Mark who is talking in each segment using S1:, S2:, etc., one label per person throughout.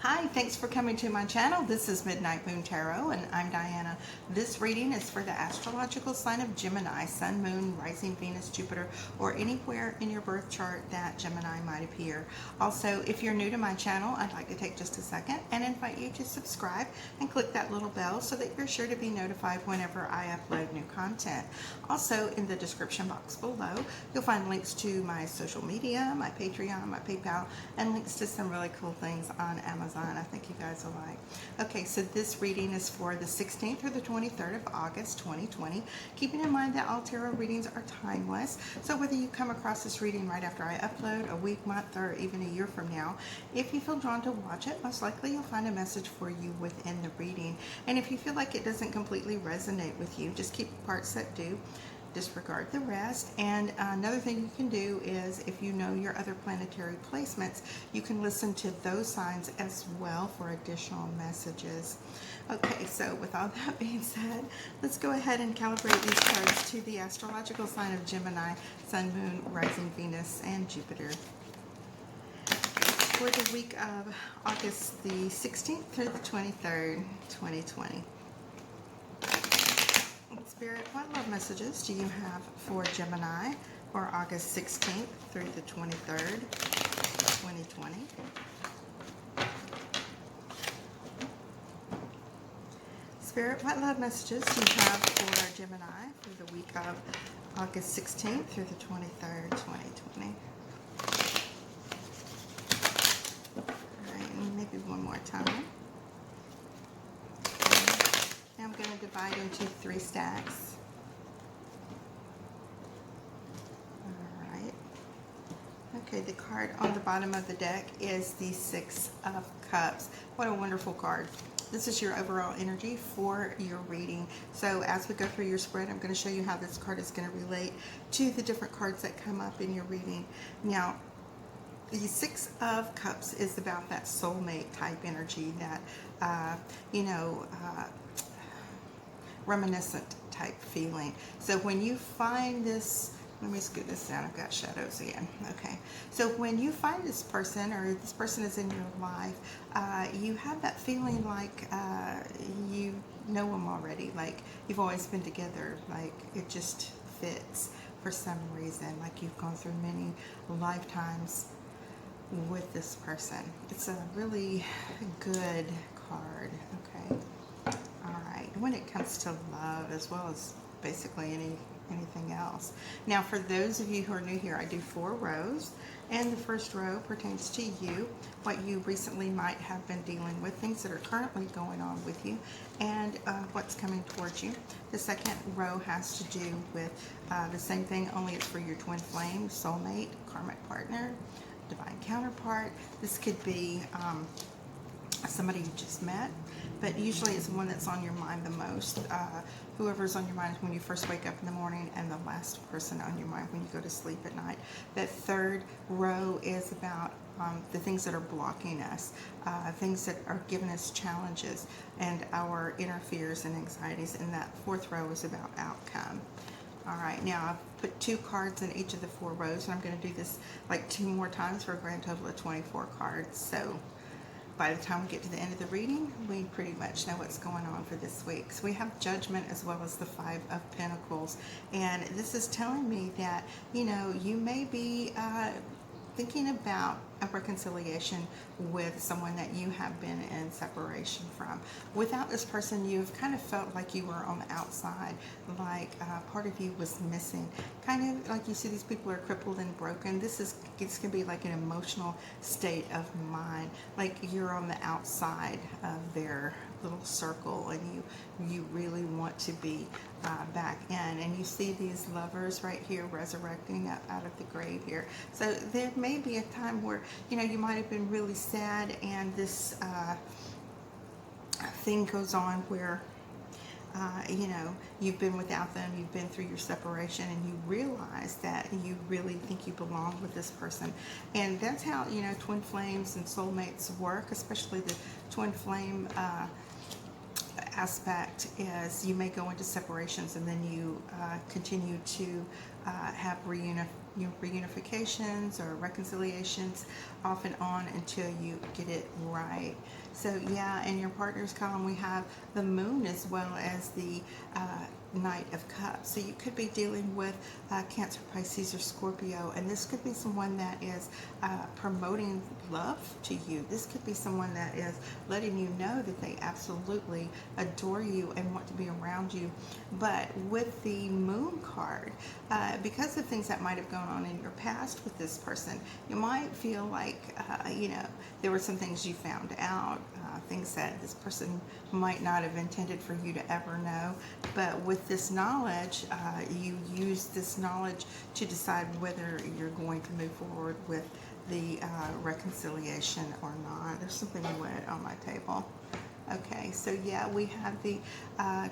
S1: Hi, thanks for coming to my channel. This is Midnight Moon Tarot and I'm Diana. This reading is for the astrological sign of Gemini, Sun, Moon, Rising, Venus, Jupiter, or anywhere in your birth chart that Gemini might appear. Also, if you're new to my channel, I'd like to take just a second and invite you to subscribe and click that little bell so that you're sure to be notified whenever I upload new content. Also, in the description box below, you'll find links to my social media, my Patreon, my PayPal, and links to some really cool things on Amazon. I think you guys will like. Okay, so this reading is for the 16th or the 23rd of August 2020. Keeping in mind that all tarot readings are timeless, so whether you come across this reading right after I upload, a week, month, or even a year from now, if you feel drawn to watch it, most likely you'll find a message for you within the reading. And if you feel like it doesn't completely resonate with you, just keep the parts that do, disregard the rest. And another thing you can do is, if you know your other planetary placements, you can listen to those signs as well for additional messages. Okay, so with all that being said, let's go ahead and calibrate these cards to the astrological sign of Gemini, Sun, Moon, Rising, Venus, and Jupiter for the week of August the 16th through the 23rd, 2020. Spirit, what love messages do you have for Gemini for August 16th through the 23rd, 2020? Spirit, what love messages do you have for Gemini for the week of August 16th through the 23rd, 2020? All right, and maybe one more time. I'm going to divide into 3 stacks. All right. Okay, the card on the bottom of the deck is the 6 of Cups. What a wonderful card. This is your overall energy for your reading. So as we go through your spread, I'm going to show you how this card is going to relate to the different cards that come up in your reading. Now, the 6 of Cups is about that soulmate type energy, that, reminiscent type feeling. So when you find this, let me scoot this down, I've got shadows again. Okay, so when you find this person, or this person is in your life, you have that feeling like you know them already, like you've always been together, like it just fits for some reason, like you've gone through many lifetimes with this person. It's a really good card. Okay. Alright, when it comes to love, as well as basically anything else. Now, for those of you who are new here, I do 4 rows, and the first row pertains to you, what you recently might have been dealing with, things that are currently going on with you, and what's coming towards you. The second row has to do with the same thing, only it's for your twin flame, soulmate, karmic partner, divine counterpart. This could be somebody you just met, but usually it's the one that's on your mind the most. Whoever's on your mind is when you first wake up in the morning, and the last person on your mind when you go to sleep at night. That third row is about the things that are blocking us, things that are giving us challenges, and our inner fears and anxieties. And that fourth row is about outcome. All right, now I've put 2 cards in each of the 4 rows, and I'm going to do this like 2 more times for a grand total of 24 cards. So by the time we get to the end of the reading, we pretty much know what's going on for this week. So we have Judgment as well as the 5 of Pentacles. And this is telling me that, you know, you may be thinking about a reconciliation with someone that you have been in separation from. Without this person, you've kind of felt like you were on the outside, like part of you was missing. Kind of like you see these people are crippled and broken. It's going to be like an emotional state of mind, like you're on the outside of their little circle, and you really want to be back in. And you see these lovers right here resurrecting out of the grave here. So there may be a time where, you know, you might have been really sad, and this thing goes on where you know, you've been without them, you've been through your separation, and you realize that you really think you belong with this person. And that's how, you know, twin flames and soulmates work, especially the twin flame aspect is you may go into separations, and then you continue to have your reunifications or reconciliations off and on until you get it right. So yeah, in your partners column we have the moon as well as the Knight of Cups. So you could be dealing with Cancer, Pisces, or Scorpio, and this could be someone that is promoting love to you. This could be someone that is letting you know that they absolutely adore you and want to be around you. But with the moon card, because of things that might have gone on in your past with this person, you might feel like, there were some things you found out, things that this person might not have intended for you to ever know. But with this knowledge, you use this knowledge to decide whether you're going to move forward with the reconciliation or not. There's something wet on my table. Okay, so yeah, we have the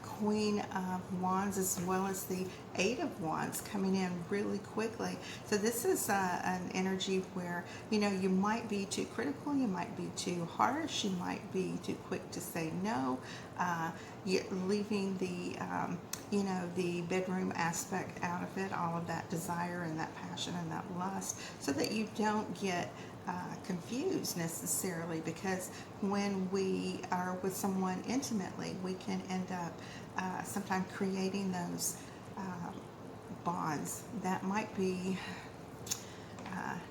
S1: Queen of Wands as well as the Eight of Wands coming in really quickly. So this is an energy where, you might be too critical, you might be too harsh, you might be too quick to say no, leaving the, the bedroom aspect out of it, all of that desire and that passion and that lust, so that you don't get confused necessarily, because when we are with someone intimately, we can end up sometimes creating those bonds that might be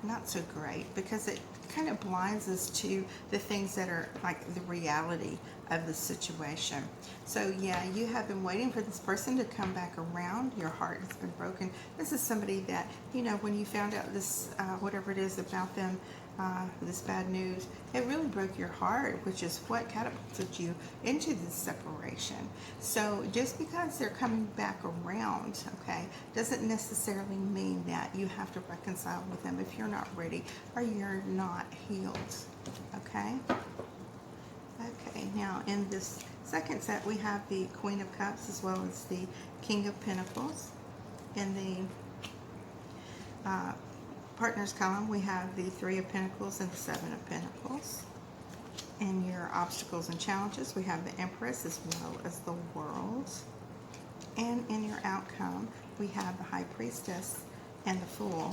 S1: not so great, because it kind of blinds us to the things that are like the reality of the situation. So yeah, you have been waiting for this person to come back around. Your heart has been broken. This is somebody that, when you found out this, whatever it is about them, this bad news, it really broke your heart, which is what catapulted you into this separation. So just because they're coming back around, okay, doesn't necessarily mean that you have to reconcile with them if you're not ready or you're not healed. Okay? Okay, now in this second set we have the Queen of Cups as well as the King of Pentacles. In the partners column we have the Three of Pentacles and the Seven of Pentacles. In your obstacles and challenges we have the Empress as well as the World. And in your outcome we have the High Priestess and the Fool.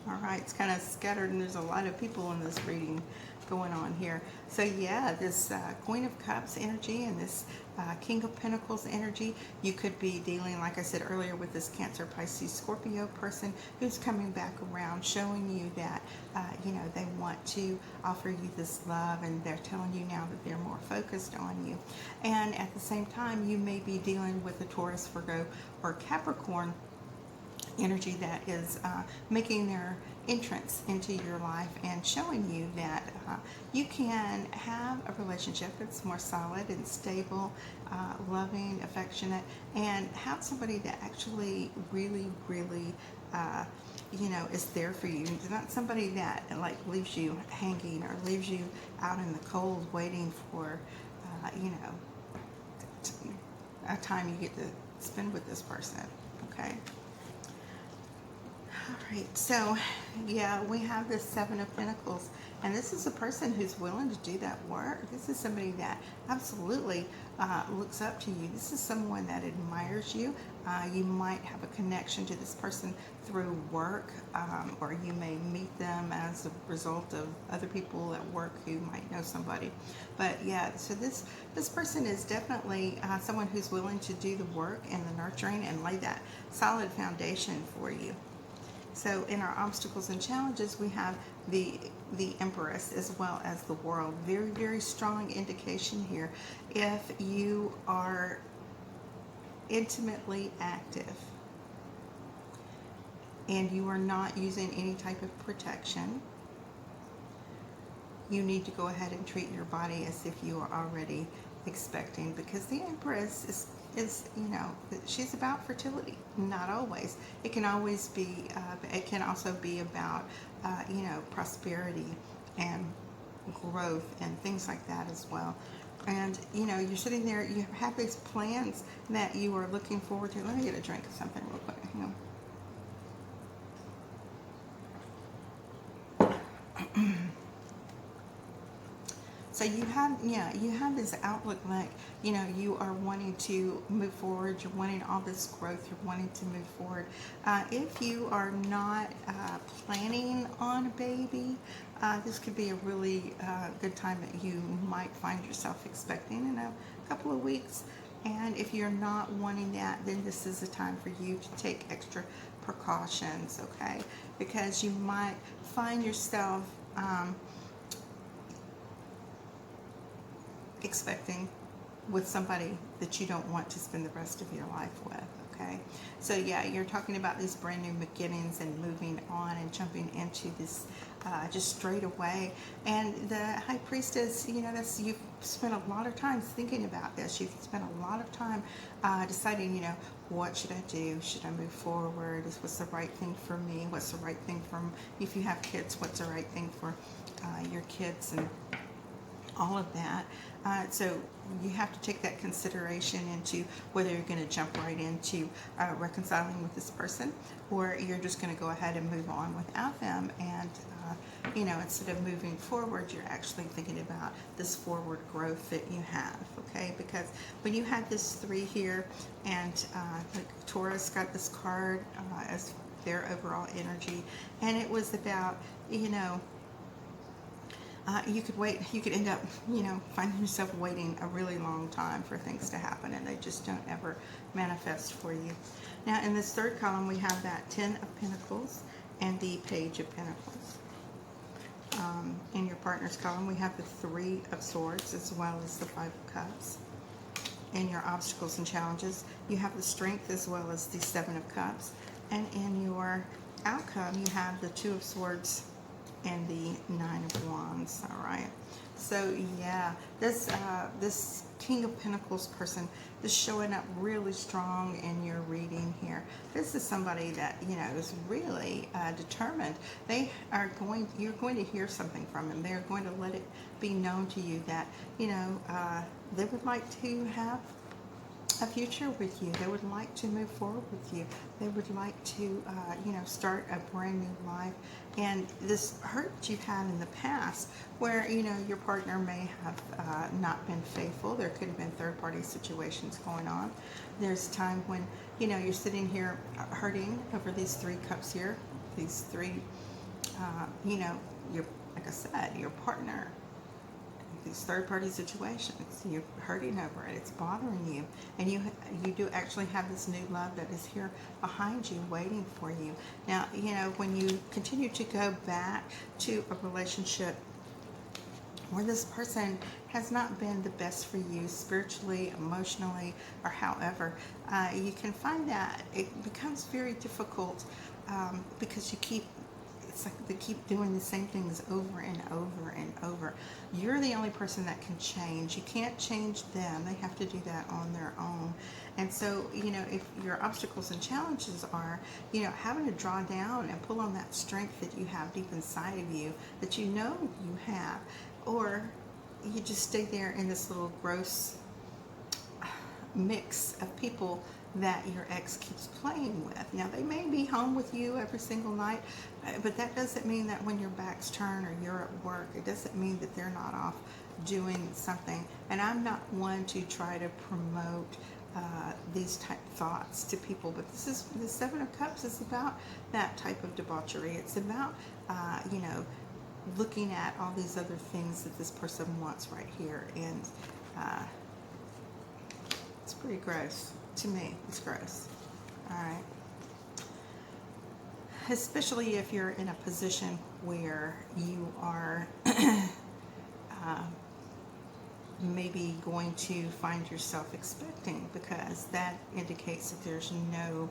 S1: All right, it's kind of scattered and there's a lot of people in this reading going on here. So yeah, this Queen of Cups energy and this King of Pentacles energy, you could be dealing, like I said earlier, with this Cancer, Pisces, Scorpio person who's coming back around, showing you that, they want to offer you this love, and they're telling you now that they're more focused on you. And at the same time, you may be dealing with a Taurus, Virgo, or Capricorn energy that is making their entrance into your life and showing you that you can have a relationship that's more solid and stable, loving, affectionate, and have somebody that actually really, really is there for you. It's not somebody that like leaves you hanging or leaves you out in the cold waiting for a time you get to spend with this person. Okay. All right, so yeah, we have this Seven of Pentacles, and this is a person who's willing to do that work. This is somebody that absolutely looks up to you. This is someone that admires you. You might have a connection to this person through work, or you may meet them as a result of other people at work who might know somebody. But yeah, so this person is definitely someone who's willing to do the work and the nurturing and lay that solid foundation for you. So in our obstacles and challenges, we have the Empress as well as the World. Very, very strong indication here. If you are intimately active and you are not using any type of protection, you need to go ahead and treat your body as if you are already expecting, because the Empress is she's about fertility. Not always. It can always be, it can also be about, prosperity and growth and things like that as well. And, you're sitting there, you have these plans that you are looking forward to. Let me get a drink of something real quick. Hang on. So So you have, yeah, you have this outlook like, you know, you are wanting to move forward, you're wanting all this growth, you're wanting to move forward. If you are not planning on a baby, this could be a really good time that you might find yourself expecting in a couple of weeks. And if you're not wanting that, then this is a time for you to take extra precautions, okay? Because you might find yourself expecting with somebody that you don't want to spend the rest of your life with, okay? So yeah, you're talking about these brand new beginnings and moving on and jumping into this just straight away. And the High Priestess, you know, that's, you've spent a lot of time thinking about this. You've spent a lot of time deciding, you know, what should I do? Should I move forward? What's the right thing for me? What's the right thing for, if you have kids, what's the right thing for your kids, and all of that. So you have to take that consideration into whether you're going to jump right into reconciling with this person, or you're just going to go ahead and move on without them. And you know, instead of moving forward, you're actually thinking about this forward growth that you have, okay? Because when you had this 3 here, and like Taurus got this card as their overall energy, and it was about, you know, you could wait, you could end up, you know, finding yourself waiting a really long time for things to happen, and they just don't ever manifest for you. Now, in this third column, we have that 10 of Pentacles and the Page of Pentacles. In your partner's column, we have the 3 of Swords as well as the 5 of Cups. In your obstacles and challenges, you have the Strength as well as the 7 of Cups. And in your outcome, you have the 2 of Swords and the 9 of Wands. All right. So yeah, this King of Pentacles person is showing up really strong in your reading here. This is somebody that, you know, is really determined. They are going, you're going to hear something from them. They're going to let it be known to you that, you know, they would like to have a future with you. They would like to move forward with you. They would like to, you know, start a brand new life. And this hurt you've had in the past, where, you know, your partner may have not been faithful. There could have been third-party situations going on. There's a time when, you know, you're sitting here hurting over these 3 cups here. These 3, you know, your, like I said, your partner. These third-party situations, you're hurting over it, it's bothering you, and you do actually have this new love that is here behind you, waiting for you. Now, you know, when you continue to go back to a relationship where this person has not been the best for you spiritually, emotionally, or however, you can find that it becomes very difficult because you keep, it's like they keep doing the same things over and over and over. You're the only person that can change. You can't change them. They have to do that on their own. And so, you know, if your obstacles and challenges are, you know, having to draw down and pull on that strength that you have deep inside of you, that you know you have, or you just stay there in this little gross mix of people that your ex keeps playing with. Now, they may be home with you every single night, but that doesn't mean that when your back's turned or you're at work, it doesn't mean that they're not off doing something. And I'm not one to try to promote these type thoughts to people, but this is, the 7 of Cups is about that type of debauchery. It's about, you know, looking at all these other things that this person wants right here, and it's pretty gross. To me, it's gross. All right. Especially if you're in a position where you are maybe going to find yourself expecting, because that indicates that there's no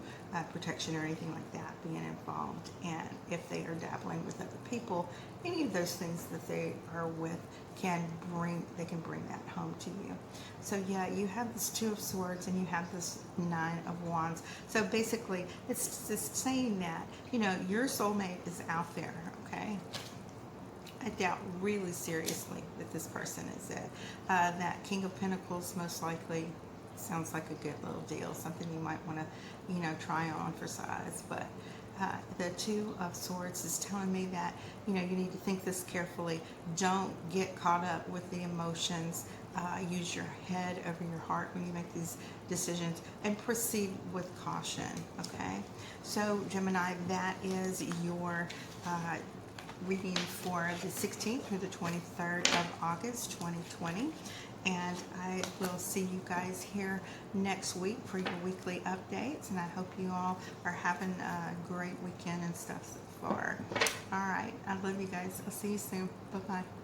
S1: protection or anything like that being involved. And if they are dabbling with other people, any of those things that they are with can bring that home to you. So yeah, you have this 2 of Swords and you have this 9 of Wands. So basically, it's just saying that, you know, your soulmate is out there, okay? I doubt really seriously that this person is it. That King of Pentacles most likely sounds like a good little deal, something you might want to, you know, try on for size. But The Two of Swords is telling me that, you need to think this carefully. Don't get caught up with the emotions. Use your head over your heart when you make these decisions, and proceed with caution, okay? So, Gemini, that is your reading for the 16th through the 23rd of August 2020. And I will see you guys here next week for your weekly updates. And I hope you all are having a great weekend and stuff so far. All right. I love you guys. I'll see you soon. Bye-bye.